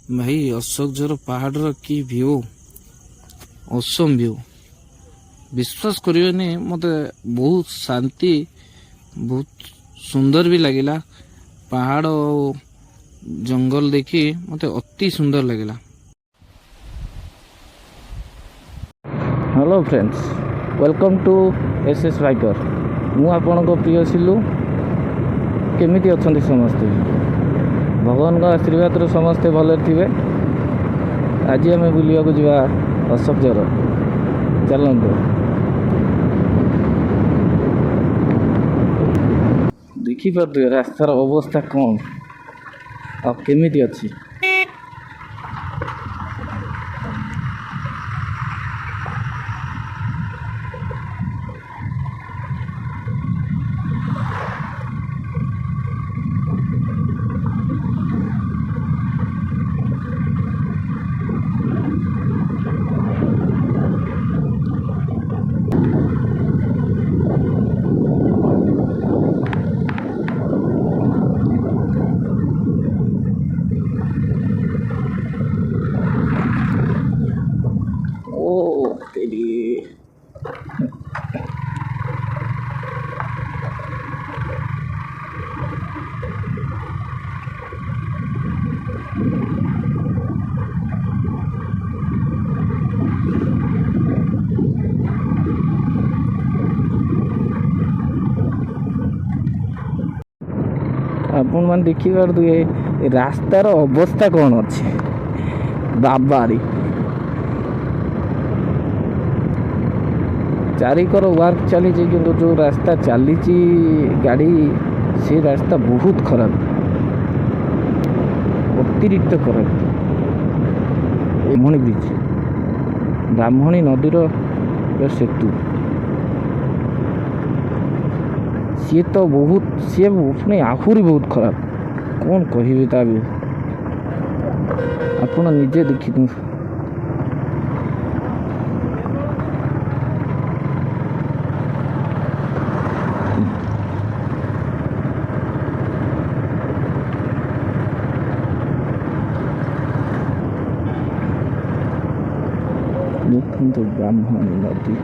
भाई अशोकझर पहाड़ की व्यू औसम व्यू विश्वास करियोनी मते बहुत शांति बहुत सुंदर भी लगिला। पहाड़ और जंगल देखी मते अति सुंदर लगिला। Hello friends, welcome to SS biker. मु आपनको प्रिय सिलु। केमिति अछंती समस्ते? भगवान का आशीर्वाद समस्ते भले थे। आज आम बुलिया को जा अशोकझर चलते। देखिपे रास्तार अवस्था कौन आ केमिति अच्छी। आपण मैंने देखिए रास्तार अवस्था कौन अच्छे बाबारी। चारिकर वर्क चली किंतु जो रास्ता चली गाड़ी से रास्ता बहुत खराब, अतिरिक्त खराब। ब्राह्मणी ब्रिज, ब्राह्मणी नदीर सेतु सी तो बहुत सी पुणी आहरी बहुत खराब। कौन कहि आप निजे देखी देखते ब्राह्मणी नदी।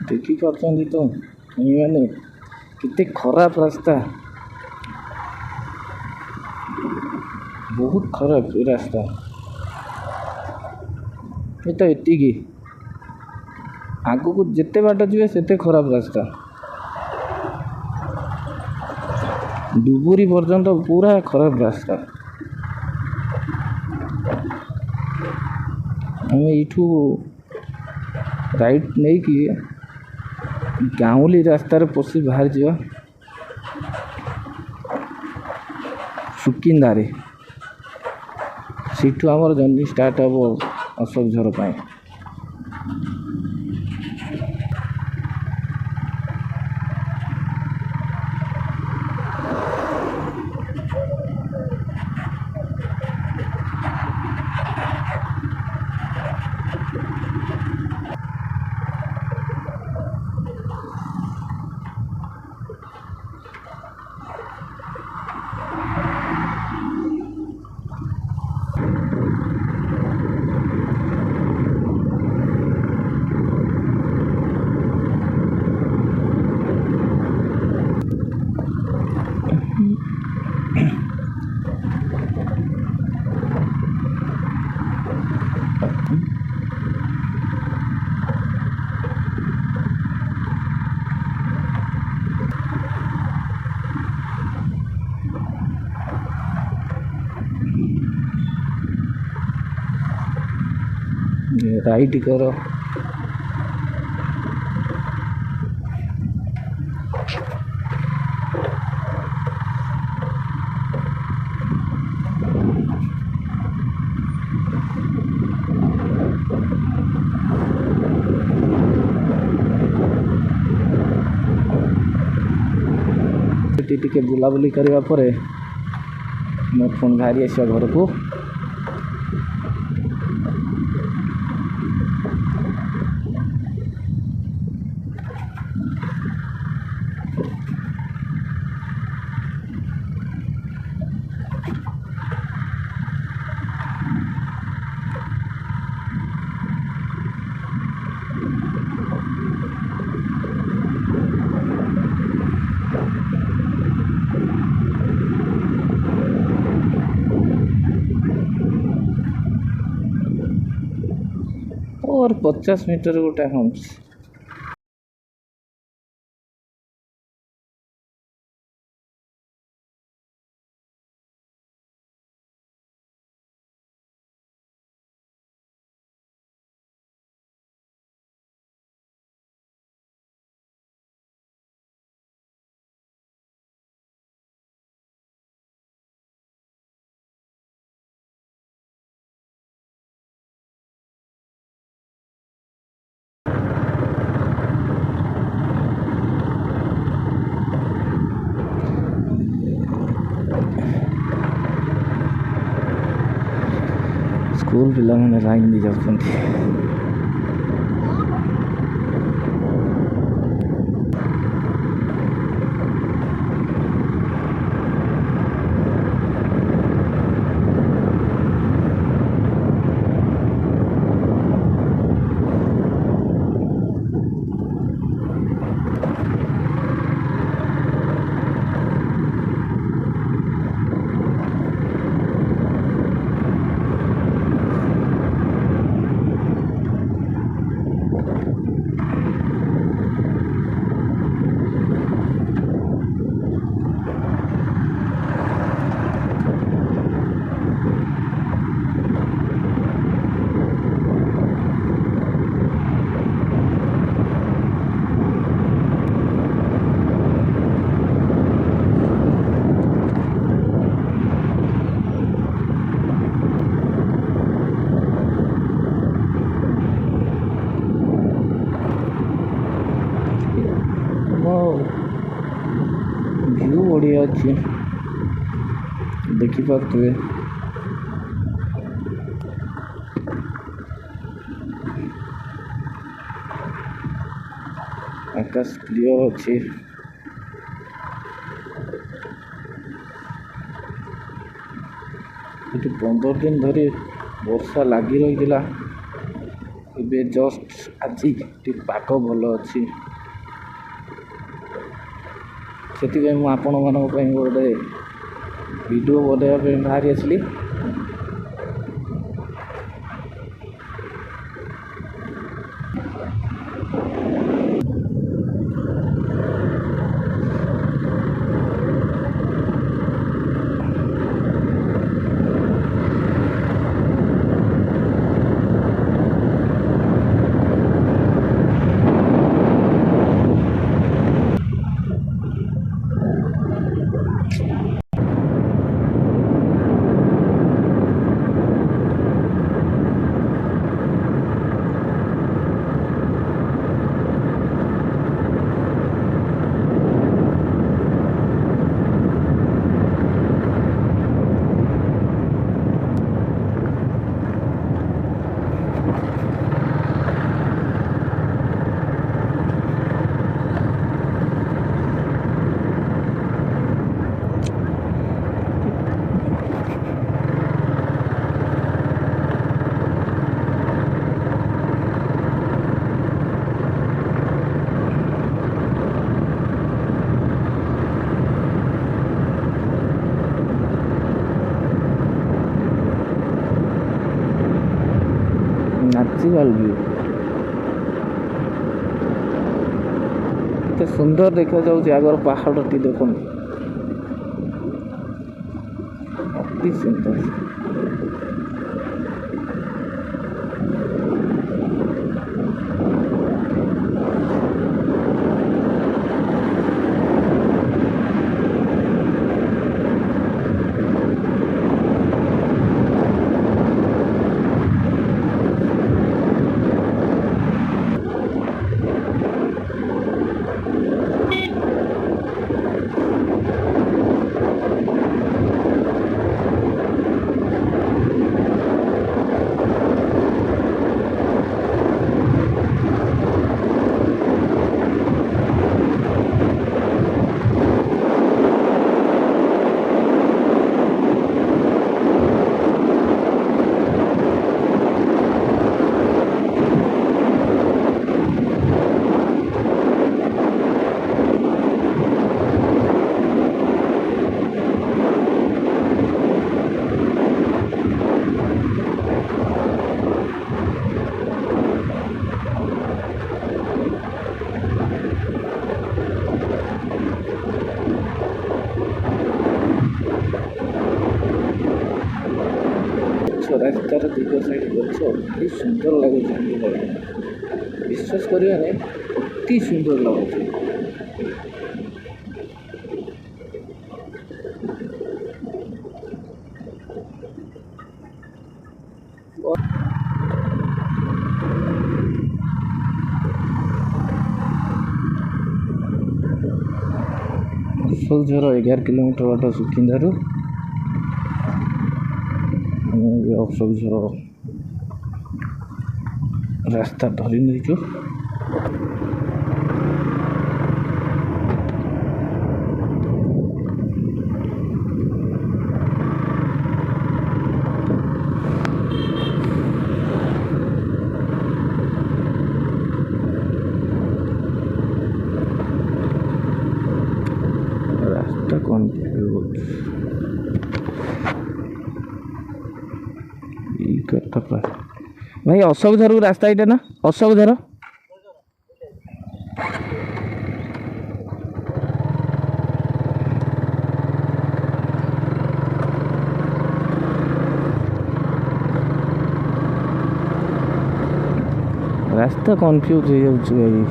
देखी पार्टी तो मैंने कितने खराब रास्ता, बहुत खराब रास्ता। ये तो एतिकी आग को जिते बाट जी से खराब रास्ता। डुबुरी पर्यंत पूरा खराब रास्ता। ଆମେ ଏଇଠୁ ରାଇଟ୍ ନେଇକି ଗାଉଁଲି ରାସ୍ତାରେ ପଶି ବାହାରିଯିବା ସୁକିନ୍ଦାରେ। ସେଇଠୁ ଆମର ଜର୍ଣ୍ଣି ଷ୍ଟାର୍ଟ ହେବ ଅଶୋକ ଝର ପାଇଁ। राइट करो। टिके बुलाबुली करने पर मैं पुणी बाहरी आसा घर को। और 50 मीटर गोटे हम्स स्कूल पिला मैंने लाइन दी जाती। व्यू बढ़िया अच्छे देखिपे। आकाश क्लियर अच्छे। ये 15 दिन धरी वर्षा लगी रही है। जस्ट आज पाग भल अच्छी से आपण मान गोटे वीडियो बनाइबा बाहरी आसली। ନ୍ୟାଚୁରାଲ ଭିଉ କେତେ ସୁନ୍ଦର ଦେଖାଯାଉଛି। ଆଗର ପାହାଡ଼ଟି ଦେଖନ୍ତୁ ଅତି ସୁନ୍ଦର। ରାସ୍ତାର ଦିଗ ସାଇଡ୍ ଗଛ ଅତି ସୁନ୍ଦର ଲାଗୁଛି। ବିଶ୍ୱାସ କରିବାରେ ଅତି ସୁନ୍ଦର ଲାଗୁଛି। ଅଶୋକଝର 11 କିଲୋମିଟର ବାଟ ସୁକିନ୍ଦାରୁ ଅଶୋକଝର ରାସ୍ତା ଧରି ନେଇଛୁ। ରାସ୍ତା କନଫ୍ୟୁଜ ଭାଇ ଅଶୋକଝରକୁ ରାସ୍ତା ଏଇଟା ନା? ଅଶୋକଝର ରାସ୍ତା କନଫ୍ୟୁଜ ହେଇଯାଉଛି ଭାଇ।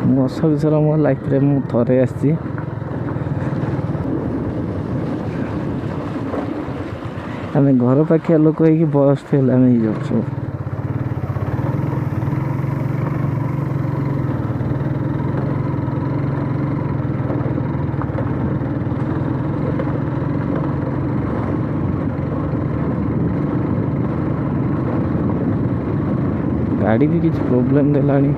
ମୁଁ ଅଶୋକଝର ମୋ ଲାଇଫରେ ମୁଁ ଥରେ ଆସିଛି। ଆମେ ଘର ପାଖିଆ ଲୋକ ହେଇକି ବୟସ ଫେଲ୍ ଆମେ ହେଇଯାଉଛୁ। ଗାଡ଼ି ବି କିଛି ପ୍ରୋବ୍ଲେମ୍ ଦେଲାଣି।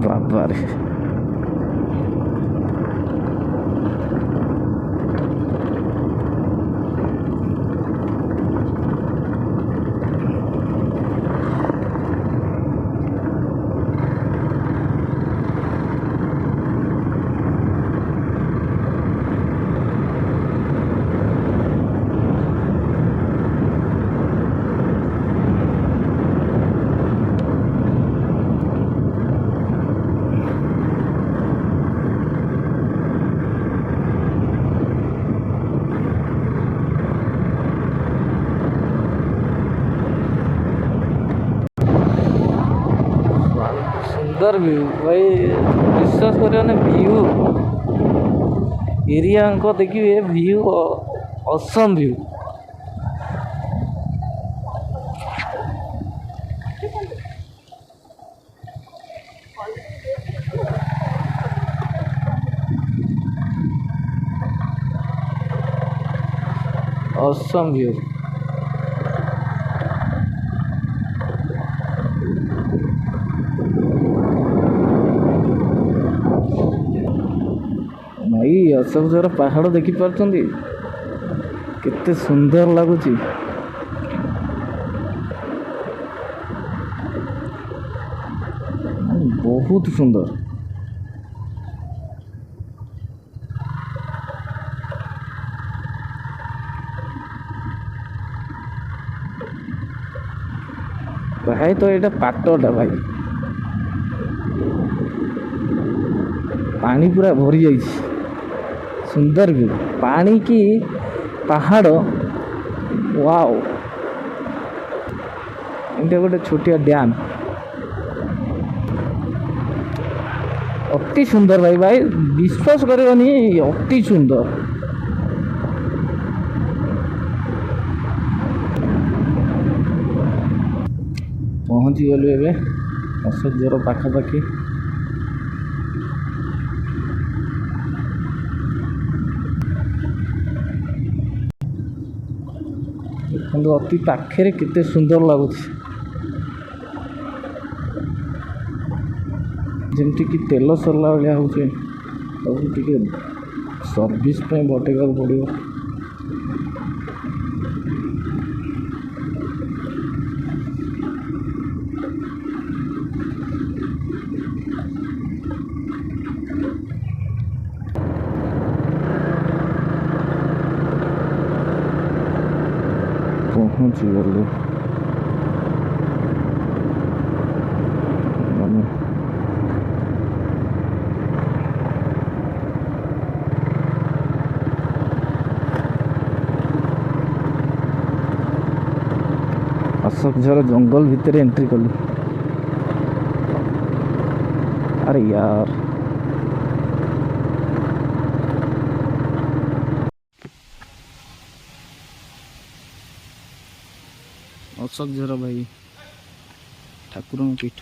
বাবারে सुंदर व्यू भाई विश्वास कर व्यू एरिया को देखिए view awesome view awesome view Ashokjhar पहाड़ देखी पार्छन्ती केते सुंदर लगुची। बहुत सुंदर। भाई तो ये पाटटा भाई पानी पूरा भरी जाइए। सुंदर व्यू पानी की पहाड़ वाओ। एमती गोटे छोटिया डैम अति सुंदर भाई भाई विश्वास करनी अति सुंदर। पहुँची गलु एवं अशोकझर पाखापाखि। देखो अति पाखे केते सुंदर लगुच जमती कि तेल सरला भाया हो सर्विस बटेगा पड़ो। पहुँची गलु अशोकझर जंगल भितर एंट्री कलु। अरे यार अशोकझर भाई ठाकुर पीठ।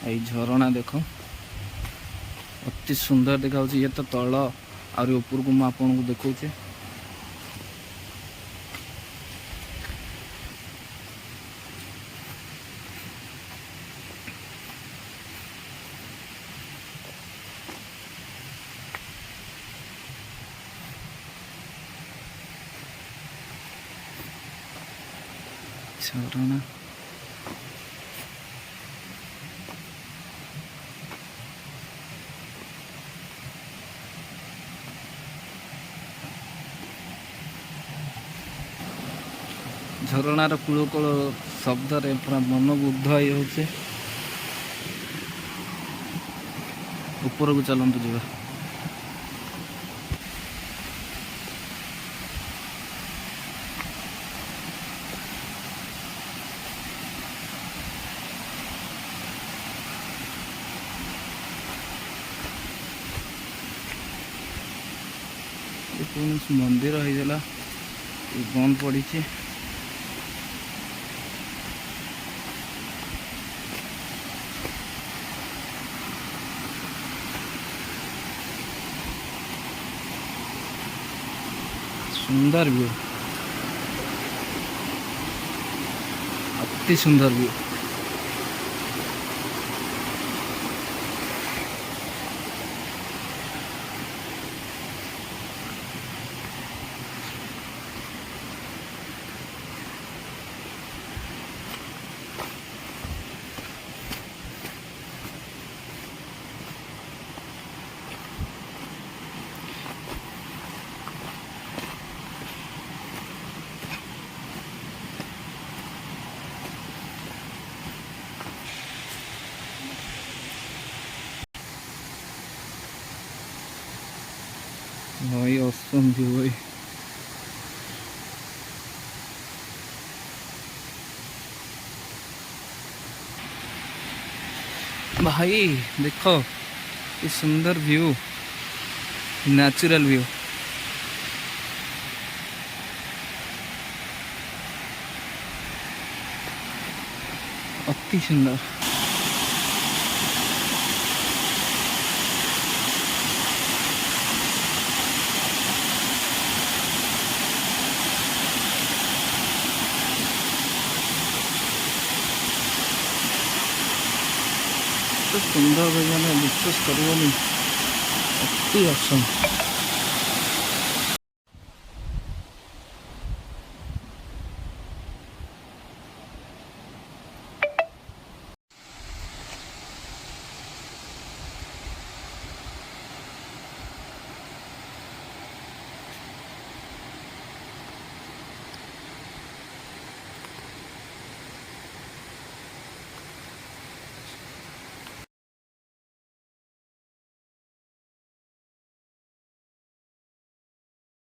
ये झरणा देख अति सुंदर देखा ये तो तल आउरी ऊपर को आपन को देखौचे। झरणा झरणार कूलकूल शब्द रे पूरा मनमुग्ध होचे। ऊपर को चलतु जा मंदिर होगा बंद पड़ी। सुंदर व्यू अति सुंदर व्यू। भाई ऑसम व्यू भाई। भाई देखो ये सुंदर व्यू नेचुरल व्यू। अति सुंदर। ଏତେ ସୁନ୍ଦର ମାନେ ବିଶ୍ୱାସ କରିବନି ଅତି ଅସମ।